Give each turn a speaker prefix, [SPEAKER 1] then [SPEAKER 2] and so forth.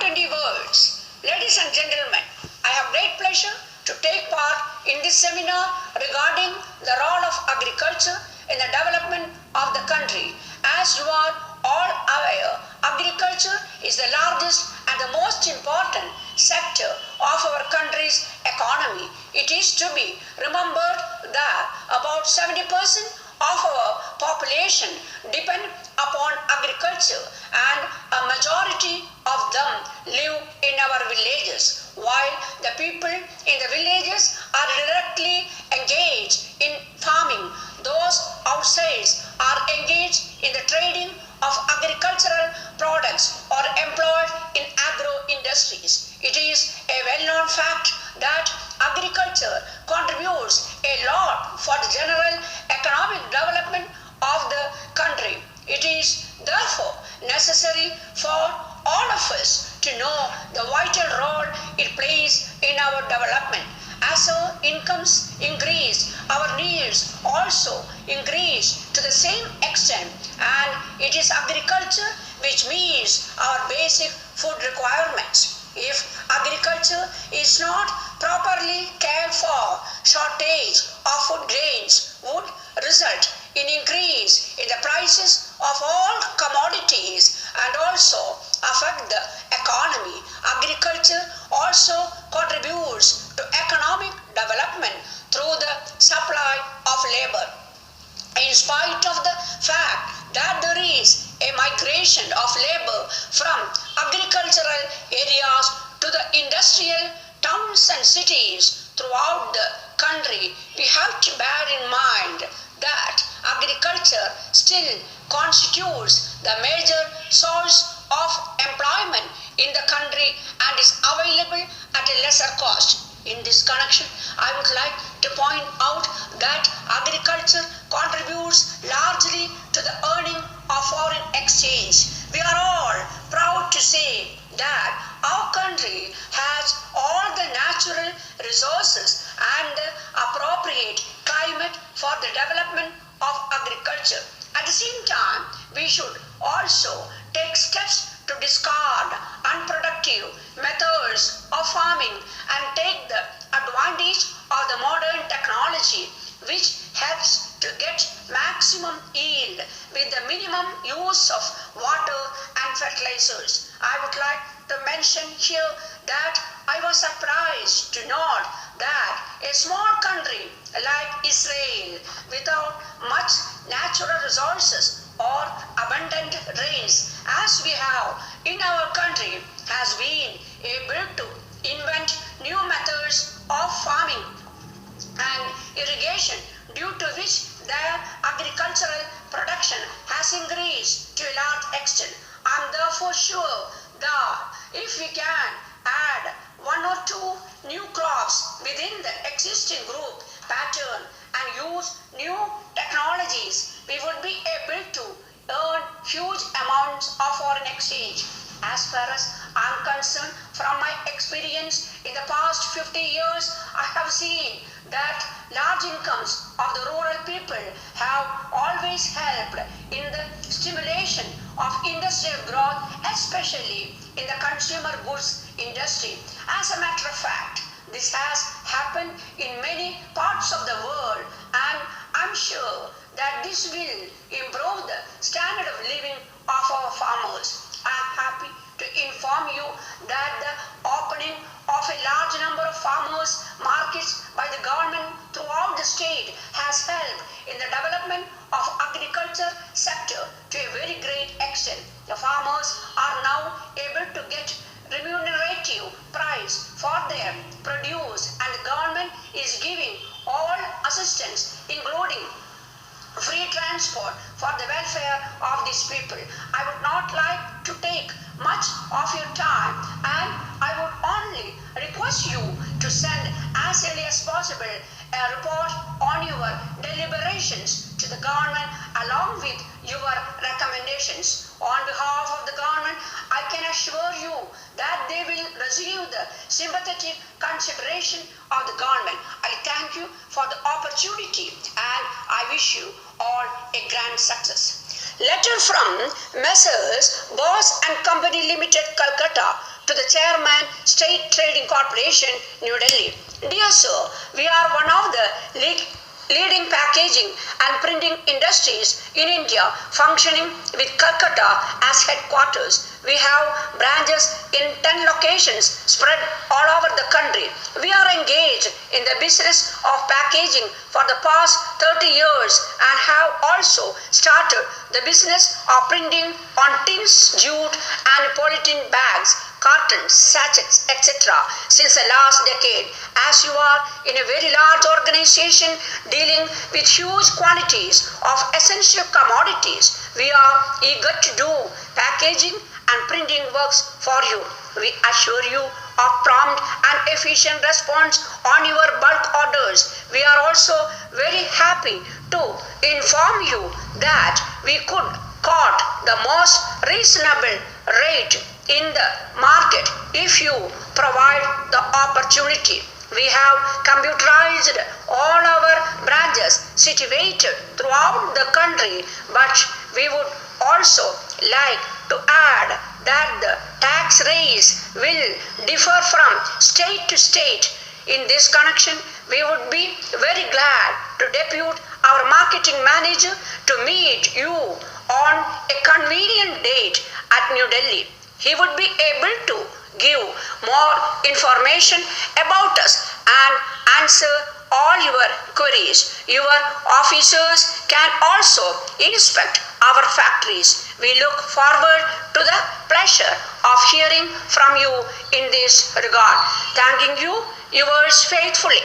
[SPEAKER 1] unintended words. Ladies and gentlemen, I have great pleasure to take part in this seminar regarding the role of agriculture in the development of the country. As you are all aware, agriculture is the largest and the most important sector of our country's economy. It is to be remembered that about 70% of our population depend upon agriculture, and a majority of them live in our villages. While the people in the villages are directly engaged in farming, those outside are engaged in the trading of agricultural products or employed in agro industries. It is a well-known fact that agriculture contributes a lot for the general economic development of the country. It is therefore necessary for all of us to know the vital role it plays in our development. As our incomes increase, our needs also increase to the same extent, and it is agriculture which meets our basic food requirements. If agriculture is not properly cared for, shortage of food grains would result in increase in the prices of all commodities and also affect the economy. Agriculture also contributes to economic development through the supply of labor. In spite of the fact that there is a migration of labor from agricultural areas to the industrial towns and cities throughout the country, we have to bear in mind that agriculture still constitutes the major source of employment in the country and is available at a lesser cost. In this connection, I would like to point out that agriculture contributes largely to the earning of foreign exchange. We are all proud to say that our country has all the natural resources and the appropriate climate for the development of agriculture. At the same time, we should also take steps to discard unproductive methods of farming and take the advantage of the modern technology which helps to get maximum yield with the minimum use of water and fertilizers. I would like to mention here that I was surprised to note that a small country like Israel, without much natural resources or abundant rains as we have in our country, has been able to invent new methods of farming and irrigation, due to which their agricultural production has increased to a large extent. I am therefore sure that if we can add one or two new crops within the existing group pattern and use new technologies, we would be able to earn huge amounts of foreign exchange. As far as I am concerned, from my experience in the past 50 years, I have seen that large incomes of the rural people have always helped in the stimulation of industrial growth, especially in the consumer goods industry. As a matter of fact, this has happened in many parts of the world, and I'm sure that this will improve the standard of living of our farmers. I am happy to inform you that the opening of a large number of farmers' markets by the government throughout the state has helped in the development of agriculture sector to a very great extent. The farmers are now able to get remunerative price for their produce, and the government is giving all assistance including free transport for the welfare of these people. I would not like to take much of your time, and I would only request you to send as early as possible a report on your deliberations to the government along with your recommendations. On behalf of the government, I can assure you that they will receive the sympathetic consideration of the government. I thank you for the opportunity, and I wish you all a grand success. Letter from Messrs. Boss and Company Limited, Calcutta, to the Chairman, State Trading Corporation, New Delhi. Dear Sir, we are one of the leading packaging and printing industries in India, functioning with Calcutta as headquarters. We have branches in 10 locations spread all over the country. We are engaged in the business of packaging for the past 30 years and have also started the business of printing on tins, jute and polythene bags, cartons, sachets, etc. since the last decade. As you are in a very large organization dealing with huge quantities of essential commodities, we are eager to do packaging and printing works for you. We assure you of prompt and efficient response on your bulk orders. We are also very happy to inform you that we could quote the most reasonable rate in the market if you provide the opportunity. We have computerized all our branches situated throughout the country, but we would also like to add that the tax rates will differ from state to state. In this connection, we would be very glad to depute our marketing manager to meet you on a convenient date at New Delhi. He would be able to give more information about us and answer all your queries. Your officers can also inspect our factories. We look forward to the pleasure of hearing from you in this regard. Thanking you, yours faithfully.